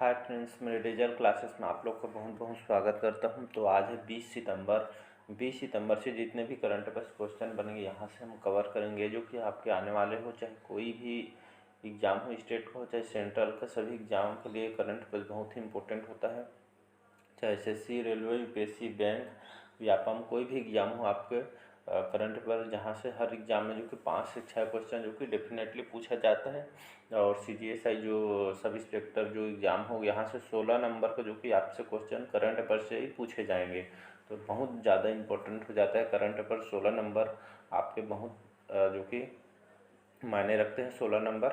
Hi friends, मेरे digital classes में आप लोग का बहुत बहुत स्वागत करता हूं। तो आज है 20 सितंबर से जितने भी करंट अफेयर्स क्वेश्चन बनेंगे यहाँ से हम कवर करेंगे, जो कि आपके आने वाले हो, चाहे कोई भी एग्ज़ाम हो, स्टेट का हो चाहे सेंट्रल का। सभी एग्ज़ाम के लिए करंट अफेयर्स बहुत ही इंपॉर्टेंट होता है। चाहे SSC, railway, UPSC, bank, Vyapam, कोई भी एग्ज़ाम हो आपके, करंट अफेयर जहाँ से हर एग्ज़ाम में जो कि 5 से 6 क्वेश्चन जो कि डेफिनेटली पूछा जाता है। और सीजीएसआई जो सब इंस्पेक्टर जो एग्ज़ाम हो, यहाँ से 16 नंबर का जो कि आपसे क्वेश्चन करंट अफेयर से ही पूछे जाएंगे। तो बहुत ज़्यादा इंपॉर्टेंट हो जाता है करंट अफेयर। 16 नंबर आपके बहुत जो कि मायने रखते हैं 16 नंबर।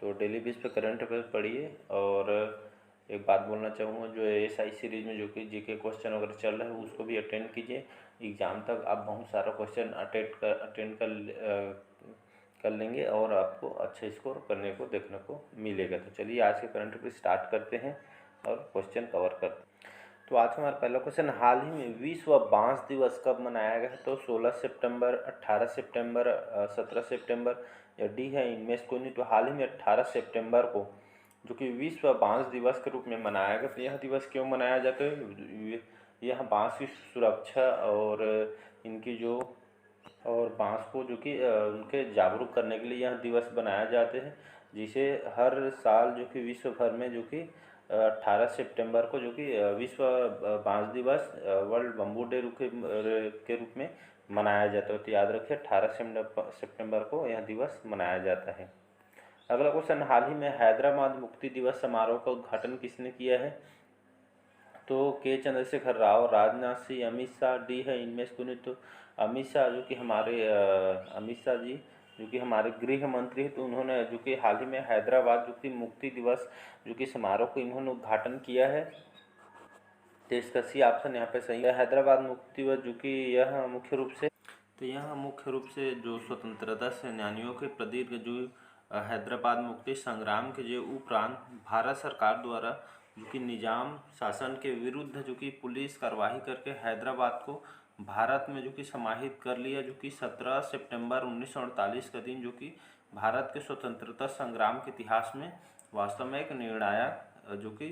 तो डेली बेस पे करंट अफेयर पढ़िए। और एक बात बोलना चाहूँगा, जो एएसआई सीरीज़ में जो कि जीके क्वेश्चन वगैरह चल रहा है उसको भी अटेंड कीजिए। एग्ज़ाम तक आप बहुत सारा क्वेश्चन अटेंड कर लेंगे और आपको अच्छे स्कोर करने को देखने को मिलेगा। तो चलिए आज के करंट अफेयर स्टार्ट करते हैं और क्वेश्चन कवर करते हैं। तो आज हमारा पहला क्वेश्चन, हाल ही में विश्व बांस दिवस कब मनाया गया है? तो 16 सितंबर, 18 सितंबर, 17 सितंबर या डी है इनमें से कोई नहीं। तो हाल ही में 18 सितंबर को जो कि विश्व बांस दिवस के रूप में मनाया गया। तो यह दिवस क्यों मनाया जाता है? यह बांस की सुरक्षा और इनकी जो और बांस को जो कि उनके जागरूक करने के लिए यह दिवस बनाए जाते हैं, जिसे हर साल जो कि विश्व भर में जो कि 18 सितंबर को जो कि विश्व बांस दिवस, वर्ल्ड बम्बू डे के रूप में मनाया जाता है। तो याद रखिए 18 सितंबर को यह दिवस मनाया जाता है। अगला क्वेश्चन, हाल ही में हैदराबाद मुक्ति दिवस समारोह का उद्घाटन किसने किया है? तो के चंद्रशेखर राव, राजनाथ सिंह, अमित शाह, डी है इनमें से कोई। तो अमित शाह जो कि हमारे अमित शाह जी जो कि हमारे गृह मंत्री हैं, तो उन्होंने जो कि हाल ही में हैदराबाद जो कि मुक्ति दिवस जो कि समारोह को इन्होंने उद्घाटन किया है। तो इसका सी ऑप्शन यहाँ पे सही है, हैदराबाद मुक्ति दिवस। जो कि यह मुख्य रूप से जो स्वतंत्रता सेनानियों के प्रदीर्घ जो हैदराबाद मुक्ति संग्राम के जो उपरांत भारत सरकार द्वारा जो कि निजाम शासन के विरुद्ध जो कि पुलिस कार्रवाई करके हैदराबाद को भारत में जो कि समाहित कर लिया। जो कि 17 सितंबर 1948 का दिन जो कि भारत के स्वतंत्रता संग्राम के इतिहास में वास्तव में एक निर्णायक जो कि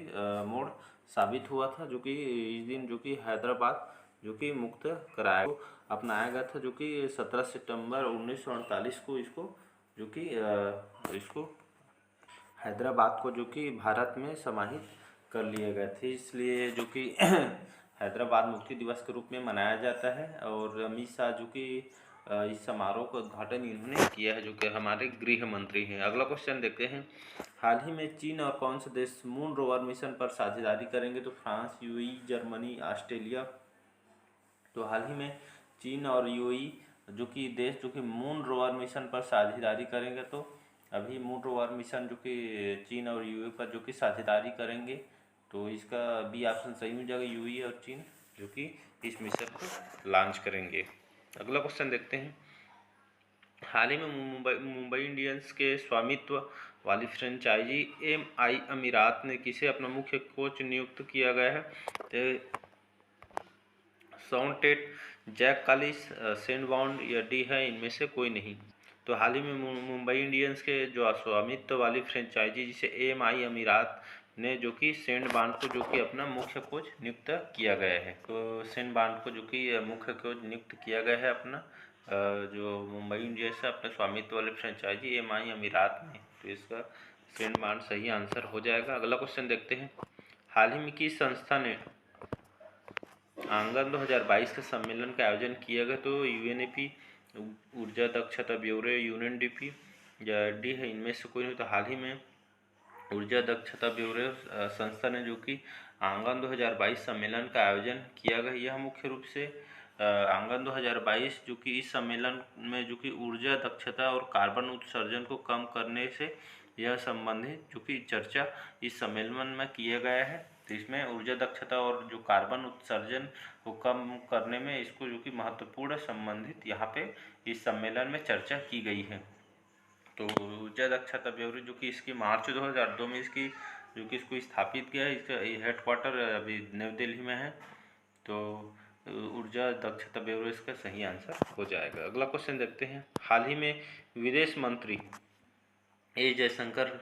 मोड़ साबित हुआ था। जो कि इस दिन जो कि हैदराबाद जो कि मुक्त कराया अपनाया गया था, जो कि 17 सितंबर 1948 को इसको हैदराबाद को जो कि भारत में समाहित कर लिए गए थे। इसलिए जो कि हैदराबाद मुक्ति दिवस के रूप में मनाया जाता है। और अमित शाह जो कि इस समारोह का उद्घाटन इन्होंने किया है, जो कि हमारे गृह मंत्री हैं। अगला क्वेश्चन देखते हैं, हाल ही में चीन और कौन से देश मून रोवर मिशन पर साझेदारी करेंगे? तो फ्रांस, यूएई, जर्मनी, ऑस्ट्रेलिया। तो हाल ही में चीन और यूएई जो कि देश जो कि मून रोवर मिशन पर साझेदारी करेंगे। तो अभी मून रोवर मिशन जो कि चीन और यूएई पर जो कि साझेदारी करेंगे, तो इसका बी ऑप्शन सही हो जाएगा, यूएई और चीन जो कि इस मिशन को लॉन्च करेंगे। अगला क्वेश्चन देखते हैं, हाल ही में मुंबई इंडियंस के स्वामित्व वाली फ्रेंचाइजी एमआई अमीरात ने किसे अपना मुख्य कोच नियुक्त किया गया है? तो सॉन्टेट, जैक कालिस, सेंडबाउंड या डी है इनमें से कोई नहीं। तो हाल ही में मुंबई इंडियंस के जो स्वामित्व वाली फ्रेंचाइजी जिसे एमआई अमीरात ने जो कि सेंड बांड को जो कि अपना मुख्य कोच नियुक्त किया गया है। तो सेंड बांड को जो कि मुख्य कोच नियुक्त किया गया है अपना जो मुंबई इंडियंस है अपने स्वामित्व वाले फ्रेंचाइजी एमआई अमीरात में। तो इसका सेंड बांड सही आंसर हो जाएगा। अगला क्वेश्चन देखते हैं, हाल ही में किस संस्था ने आंगन 2022 के सम्मेलन का आयोजन किया गया? तो यूएनईपी, ऊर्जा दक्षता ब्यूरो, यूएनडीपी या डी है इनमें से कोई नहीं। तो हाल ही में ऊर्जा दक्षता ब्यूरो संस्था ने जो कि आंगन 2022 सम्मेलन का आयोजन किया गया। यह मुख्य रूप से आंगन 2022 जो कि इस सम्मेलन में जो कि ऊर्जा दक्षता और कार्बन उत्सर्जन को कम करने से यह संबंधित जो कि चर्चा इस सम्मेलन में किया गया है। तो इसमें ऊर्जा दक्षता और जो कार्बन उत्सर्जन को कम करने में इसको जो कि महत्वपूर्ण संबंधित यहाँ पे इस सम्मेलन में चर्चा की गई है। तो ऊर्जा दक्षता ब्यूरो जो कि इसकी मार्च 2002 में इसकी जो कि इसको स्थापित किया है, इसका हेडक्वार्टर अभी नई दिल्ली में है। तो ऊर्जा दक्षता ब्यूरो इसका सही आंसर हो जाएगा। अगला क्वेश्चन देखते हैं, हाल ही में विदेश मंत्री ए जयशंकर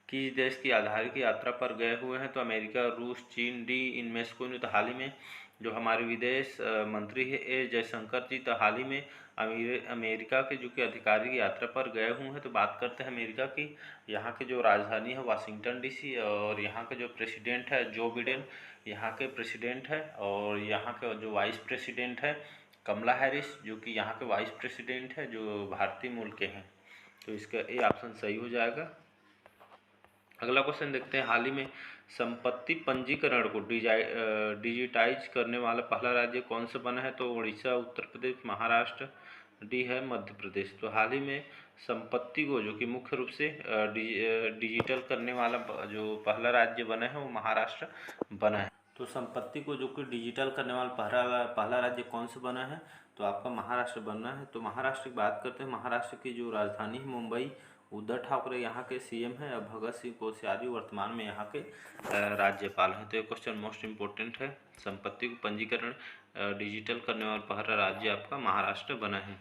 किस देश की आधार की यात्रा पर गए हुए हैं? तो अमेरिका, रूस, चीन, डी इनमें से कोई नहीं। तो हाल ही में जो हमारे विदेश मंत्री है एस जयशंकर जी, तो हाल ही में अमेरिका के जो कि अधिकारी की यात्रा पर गए हुए हैं। तो बात करते हैं अमेरिका की। यहाँ की जो राजधानी है वाशिंगटन डीसी, और यहाँ के जो प्रेसिडेंट है जो बिडेन यहाँ के प्रेसिडेंट है, और यहाँ के जो वाइस प्रेसिडेंट है कमला हैरिस, जो कि यहाँ के वाइस प्रेसिडेंट है, जो भारतीय मूल के हैं। तो इसका ए ऑप्शन सही हो जाएगा। अगला क्वेश्चन देखते हैं। हाल ही में संपत्ति पंजीकरण को डिजिटाइज करने वाला पहला राज्य कौन सा बना है? तो उड़ीसा, उत्तर प्रदेश, महाराष्ट्र, डी है मध्य प्रदेश। तो हाल ही में संपत्ति को जो कि मुख्य रूप से डिजिटल करने वाला जो पहला राज्य बना है वो महाराष्ट्र बना है। तो संपत्ति को जो कि डिजिटल करने वाला पहला राज्य कौन सा बना है? तो आपका महाराष्ट्र बना है। तो महाराष्ट्र की बात करते हैं। महाराष्ट्र की जो राजधानी है मुंबई, उद्धव ठाकरे यहाँ के सीएम हैं, और भगत सिंह कोश्यारी वर्तमान में यहाँ के राज्यपाल हैं। तो ये क्वेश्चन मोस्ट इम्पोर्टेंट है। संपत्ति को पंजीकरण डिजिटल करने वाला पहला राज्य आपका महाराष्ट्र बना है।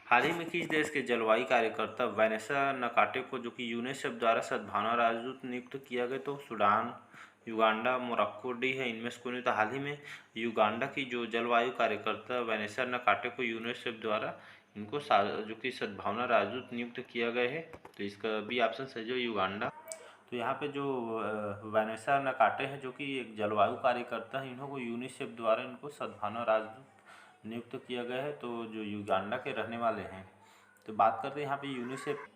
हाल ही में किस देश के जलवायु कार्यकर्ता वैनेसा नकाटे को जो कि यूनिसेफ द्वारा सद्भावना राजदूत नियुक्त किया गया? तो सूडान, युगांडा, मोरक्को, डी है इनमें से कोई नहीं। तो हाल ही में युगांडा की जो जलवायु कार्यकर्ता वैनेसा नकाटे को यूनिसेफ द्वारा इनको जो कि सद्भावना राजदूत नियुक्त किया गया है। तो इसका भी ऑप्शन सही जो युगांडा। तो यहाँ पे जो वैनेसा नकाटे हैं जो कि एक जलवायु कार्यकर्ता हैं, इन्हों को यूनिसेफ द्वारा इनको सद्भावना राजदूत नियुक्त किया गया है। तो जो युगांडा के रहने वाले हैं। तो बात करते हैं यहाँ पे यूनिसेफ।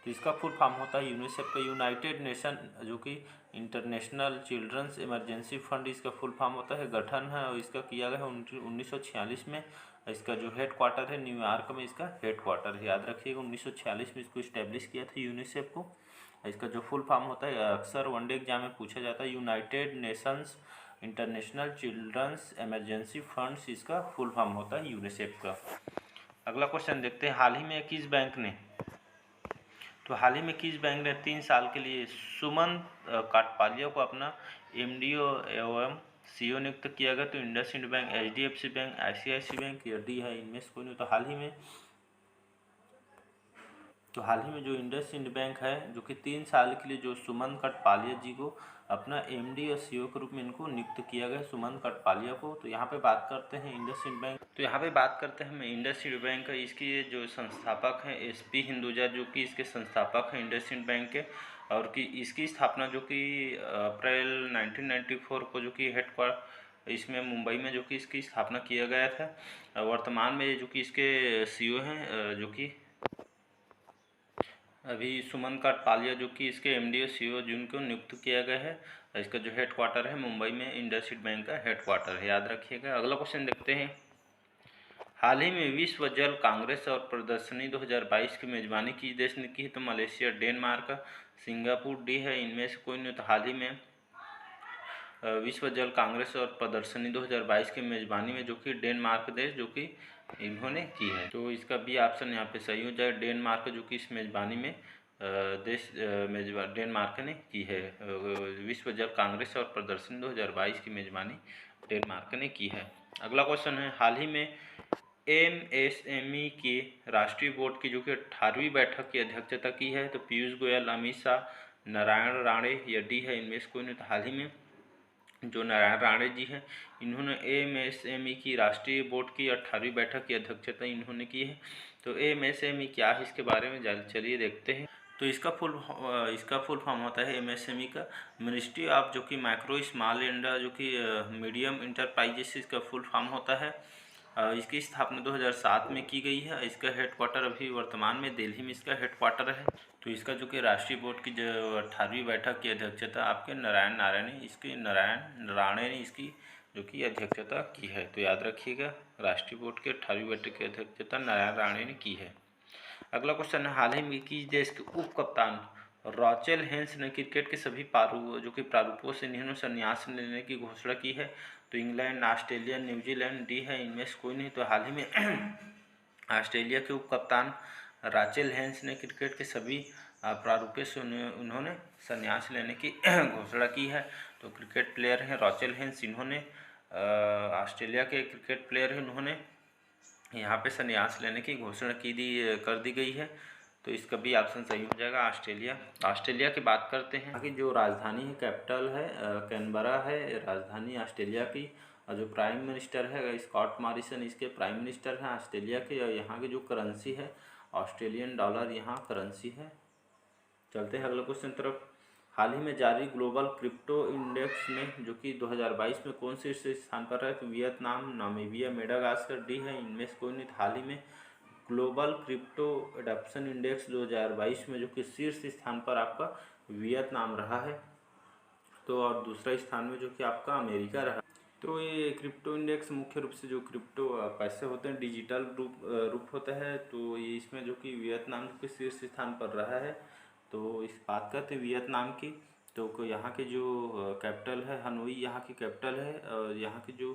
तो इसका फुल फॉर्म होता है यूनिसेफ का यूनाइटेड नेशन जो कि इंटरनेशनल चिल्ड्रंस इमरजेंसी फंड, इसका फुल फॉर्म होता है। गठन है और इसका किया गया है 1946 में। इसका जो हेड क्वार्टर है न्यूयॉर्क में इसका हेड क्वार्टर है। याद रखिएगा 1946 में इसको इस्टेब्लिश किया था यूनिसेफ को। इसका जो फुल फॉर्म होता है अक्सर वनडे एग्जाम में पूछा जाता है। United Nations International Children's Emergency Funds इसका फुल फॉर्म होता है यूनिसेफ का। अगला क्वेश्चन देखते हैं। हाल ही में किस बैंक ने 3 साल के लिए सुमन काटपालिया को अपना एमडीओ एवं सीईओ नियुक्त किया गया? तो IndusInd Bank, HDFC Bank, ICICI Bank या डी है इनमें से कोई नहीं। तो हाल ही में जो इंडसइंड बैंक है जो कि 3 साल के लिए जो सुमन काटपालिया जी को अपना एमडी और सीईओ के रूप में इनको नियुक्त किया गया, सुमन काटपालिया को। तो यहाँ पे बात करते हैं इंडसइंड बैंक। तो यहाँ पे बात करते हैं इंडसइंड बैंक का। इसकी जो संस्थापक हैं एसपी हिंदुजा, जो कि इसके संस्थापक हैं इंडसइंड बैंक के, और कि इसकी स्थापना जो कि अप्रैल 1994 को जो कि हेडक्वार्टर इसमें मुंबई में जो कि इसकी स्थापना किया गया था। वर्तमान में जो कि इसके सीईओ हैं जो कि अभी सुमन काटपालिया जो कि इसके एमडी और सीईओ जिनको नियुक्त किया गया है। इसका जो हेड क्वार्टर है मुंबई में इंडसइंड बैंक का हेड क्वार्टर है, याद रखिएगा। अगला क्वेश्चन देखते हैं। हाल ही में विश्व जल कांग्रेस और प्रदर्शनी 2022 की मेजबानी किस देश ने की? तो मलेशिया, डेनमार्क, सिंगापुर, डी है इनमें से कोई नहीं। तो हाल ही में विश्व जल कांग्रेस और प्रदर्शनी 2022 की मेजबानी में जो कि डेनमार्क देश जो कि इन्होंने की है। तो इसका भी ऑप्शन यहाँ पे सही हो जाए, डेनमार्क जो कि इस मेजबानी में डेनमार्क ने की है। विश्व जल कांग्रेस और प्रदर्शनी 2022 की मेजबानी डेनमार्क ने की है। अगला क्वेश्चन है। हाल ही में एमएसएमई के राष्ट्रीय बोर्ड की जो कि 18वीं बैठक की अध्यक्षता की है? तो पीयूष गोयल, अमित शाह, नारायण राणे या डी है इनमें से कोई नहीं। तो हाल ही में जो नारायण राणे जी हैं इन्होंने एमएसएमई की राष्ट्रीय बोर्ड की 18वीं बैठक की अध्यक्षता इन्होंने की है। तो एमएसएमई क्या है इसके बारे में चलिए देखते हैं। तो इसका फुल फॉर्म होता है एमएसएमई का मिनिस्ट्री ऑफ जो कि माइक्रो स्मॉल एंड जो कि मीडियम इंटरप्राइजेस, इसका फुल फॉर्म होता है। इसकी स्थापना 2007 में की गई है। इसका हेडक्वार्टर अभी वर्तमान में दिल्ली में इसका हेडक्वार्टर है। तो इसका जो कि राष्ट्रीय बोर्ड की जो 18वीं बैठक की अध्यक्षता आपके नारायण राणे ने इसकी जो कि अध्यक्षता की है। तो याद रखिएगा राष्ट्रीय बोर्ड के 18वीं बैठक की अध्यक्षता नारायण राणे ने की है। अगला क्वेश्चन है। हाल ही में किस देश के उप कप्तान रॉचेल हेंस ने क्रिकेट के सभी प्रारूपों से इन्होंने संन्यास लेने की घोषणा की है? तो इंग्लैंड, ऑस्ट्रेलिया, न्यूजीलैंड, डी है इनमें से कोई नहीं। तो हाल ही में ऑस्ट्रेलिया के उप कप्तान राचेल हेंस ने क्रिकेट के सभी प्रारूपों से उन्होंने संन्यास लेने की घोषणा की है। तो क्रिकेट प्लेयर हैं रॉचेल हेंस, इन्होंने ऑस्ट्रेलिया के क्रिकेट प्लेयर हैं, उन्होंने यहाँ पे संन्यास लेने की घोषणा कर दी गई है। तो इसका भी ऑप्शन सही हो जाएगा ऑस्ट्रेलिया। ऑस्ट्रेलिया की बात करते हैं, कि जो राजधानी है, कैपिटल है कैनबरा है राजधानी ऑस्ट्रेलिया की। और जो प्राइम मिनिस्टर है स्कॉट मॉरिसन इसके प्राइम मिनिस्टर हैं ऑस्ट्रेलिया के। और यहाँ की जो करेंसी है ऑस्ट्रेलियन डॉलर यहाँ करेंसी है। चलते हैं अगले क्वेश्चन तरफ। हाल ही में जारी ग्लोबल क्रिप्टो इंडेक्स में जो कि 2022 में कौन से स्थान पर है? तो वियतनाम, नामीबिया, मेडागास्कर डी है, इनमें से कोई नहीं। हाल ही में ग्लोबल क्रिप्टो एडॉप्शन इंडेक्स 2022 में जो कि शीर्ष स्थान पर आपका वियतनाम रहा है। तो और दूसरा स्थान में जो कि आपका अमेरिका रहा। तो ये क्रिप्टो इंडेक्स मुख्य रूप से जो क्रिप्टो पैसे होते हैं डिजिटल रूप होता है। तो ये इसमें जो कि वियतनाम के शीर्ष स्थान पर रहा है। तो इस बात करते हैं वियतनाम की, तो यहाँ के जो कैपिटल है हनोई यहाँ की कैपिटल है। और यहाँ के जो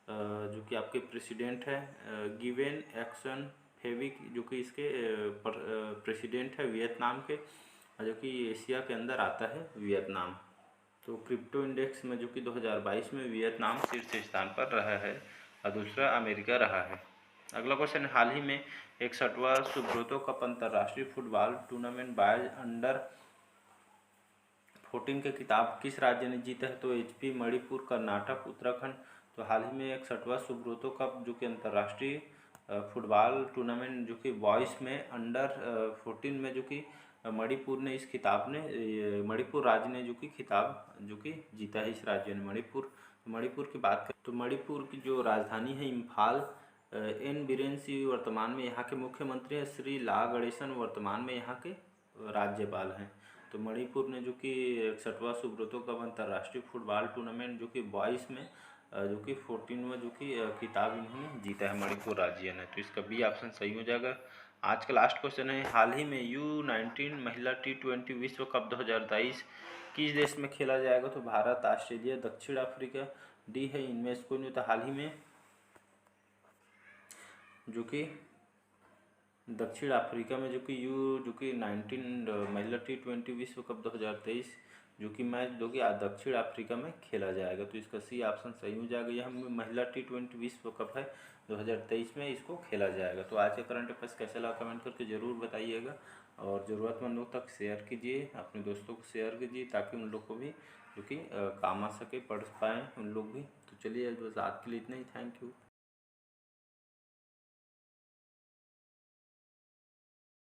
कि आपके प्रेसिडेंट है गिवेन एक्सन फेविक जो कि इसके प्रेसिडेंट है वियतनाम के, जो कि एशिया के अंदर आता है वियतनाम। तो क्रिप्टो इंडेक्स में जो कि 2022 में वियतनाम शीर्ष स्थान पर रहा है और दूसरा अमेरिका रहा है। अगला क्वेश्चन, हाल ही में 61वां सुब्रतो कप अंतर्राष्ट्रीय फुटबॉल टूर्नामेंट बॉयज अंडर 14 के खिताब किस राज्य ने जीता है? तो एचपी, मणिपुर, कर्नाटक, उत्तराखंड। तो हाल ही में 61वां सुब्रतो कप जो कि अंतर्राष्ट्रीय फुटबॉल टूर्नामेंट जो कि बॉयज़ में अंडर 14 में जो कि मणिपुर ने इस खिताब ने मणिपुर राज्य ने जो कि खिताब जो कि जीता है इस राज्य ने मणिपुर। मणिपुर की बात करें तो मणिपुर की जो राजधानी है इम्फाल। एन बीरेन सिंह वर्तमान में यहाँ के मुख्यमंत्री हैं। श्री ला गणेशन वर्तमान में यहाँ के राज्यपाल हैं। तो मणिपुर ने जो कि 61वां सुब्रतो कप अंतर्राष्ट्रीय फुटबॉल टूर्नामेंट जो कि बॉयज़ में जो कि 14वां जो कि खिताब इन्होंने जीता है मणिपुर राज्य ने। तो इसका बी ऑप्शन सही हो जाएगा। आज का लास्ट क्वेश्चन है, हाल ही में U19 महिला T20 विश्व कप 2023 किस देश में खेला जाएगा? तो भारत, ऑस्ट्रेलिया, दक्षिण अफ्रीका डी है, इनमें से कोई नहीं। तो हाल ही में जो कि दक्षिण अफ्रीका में जो कि 19 महिला T20 विश्व कप 2023 जो कि मैच जो कि दक्षिण अफ्रीका में खेला जाएगा। तो इसका सी ऑप्शन सही हो जाएगा। यह महिला T20 विश्व कप है 2023 में इसको खेला जाएगा। तो आज के करंट अफेयर्स कैसा लगा कमेंट करके ज़रूर बताइएगा और ज़रूरतमंद लोग तक शेयर कीजिए, अपने दोस्तों को शेयर कीजिए ताकि उन लोग को भी जो कि काम आ सके, पढ़ पाएँ उन लोग भी। तो चलिए बस आज के लिए इतना ही। Thank you.